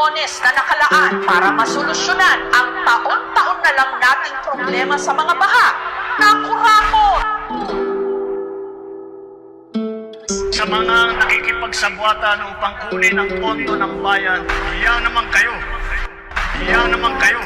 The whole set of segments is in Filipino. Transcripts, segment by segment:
milyones na nakalaan para masolusyonan ang taon-taon na lang nating problema sa mga baha. Nakurakot! Sa mga nakikipagsabwatan upang kunin ang pondo ng bayan, iyan naman kayo. Iyan naman kayo.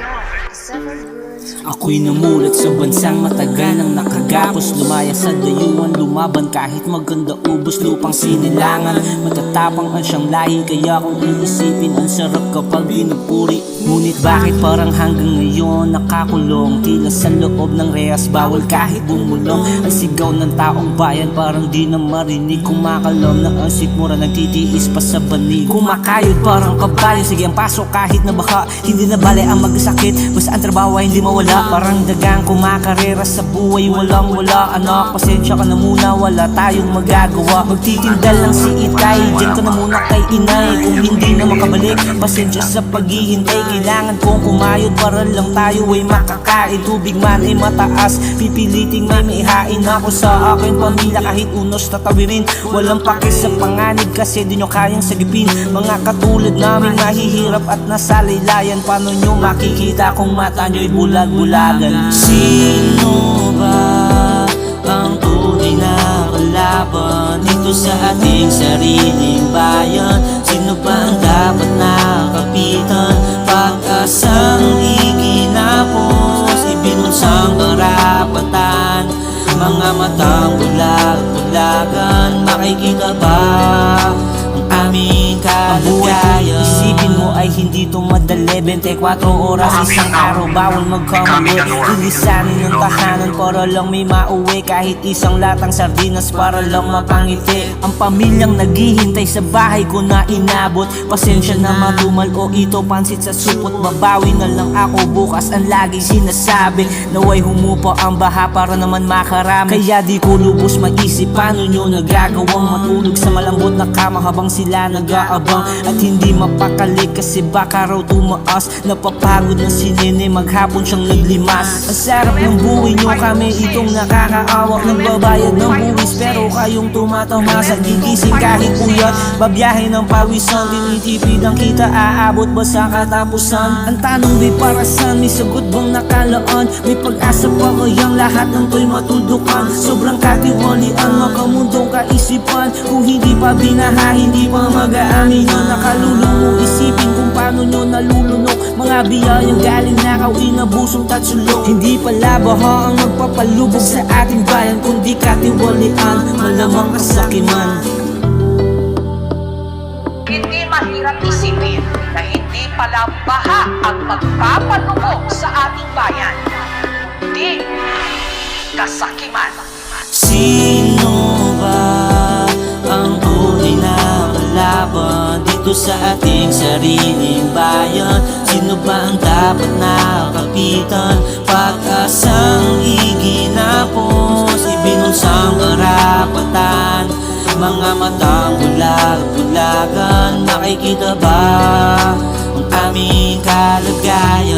Ako'y namulat sa bansang matagal nang nakagapos. Lumaya sa dayuhan, lumaban kahit maganda ubos lupang sinilangan. Matatapang ang siyang lahi, kaya kung iisipin ang sarap kapag pinupuri. Ngunit bakit parang hanggang ngayon nakakulong? Tila sa loob ng rehas, bawal kahit bumulong. Ang sigaw ng taong bayan parang di na marinig. Kumakalom na ang sikmura, nagtitiis pa sa banig. Kumakayod parang kabayo, sige ang pasok kahit na baka. Hindi na bale ang magkasakit, basta ang trabaho ay hindi mawala. Parang dagang kumakarera sa buhay, walang wala. Anak, pasensya ka na muna, wala tayong magagawa. Magtitinda lang si Itay, dyan ka na muna kay inay. Kung hindi na makabalik, pasensya sa paghihintay. Kailangan kong kumayod para lang tayo ay makakain. Tubig man ay mataas, pipiliting may maihain ako sa akin pamilya. Kahit unos tatawirin, walang pake sa panganib kasi di nyo kayang sagipin. Mga katulad naming mahihirap at nasa laylayan, paano nyo makikita kung mata nyo'y bulag-bulagan? Sino ba ang tunay na kalaban dito sa ating sariling bayan? Sino ba ang dapat nakapitan? Pag-asang iginapos, ibinunsang karapatan. Mga matang bulag-bulagan, makikita ba ang aming kalagayan? Isipin mo ay hindi to madali, 24 oras isang araw, bawal magkamali. Lilisanin ng tahanan para lang may mauwi, kahit isang latang sardinas para lang mapangiti. Ang pamilyang naghihintay sa bahay ko na inabot. Pasensya na madumal o ito pansit sa supot. Babawi na lang ako bukas, ang laging sinasabi. Naway humupa ang baha para naman makarami. Kaya di ko lubos maisip paano nyo nagagawang matulog sa malambot na kama habang sila nag-aabang. At hindi mapakali kasi baka raw tumaas. Napapagod na si Nene, maghapon siyang naglimas. Ang sarap ng buhay nyo, kami itong nakakaawa. Nagbabayad ng buwis pero kayong tumatamasa. Gigising kahit puyat, babiyahe ng pawisan. Tinitipid ang kita, aabot ba sa katapusan? Ang tanong di para saan, may sagot bang nakalaan? May pag-asa pa kayang lahat ng to'y matuldukan? Sobrang katiwalian, makamundong kaisipan. Kung hindi pa binaha, hindi pa mag-aamin yun. Nakalulong mo isipin kung paano nyo nalulunok. Mga biyayang galing nakaw, inabusong tatsulok. Hindi pala baha ang magpapalubog sa ating bayan, kundi katiwalian, malamang kasakiman. Hindi mahirap isipin na hindi pala baha ang magpapalubog sa ating bayan. Hindi kasakiman. Sino ba ang tunay na kalaban dito sa ating sariling bayan? Sino ba ang dapat nakapitan? Pag-asang iginapos, ibinunsang karapatan. Mga matang bulag-bulagan, makikita ba ang aming kalagayan?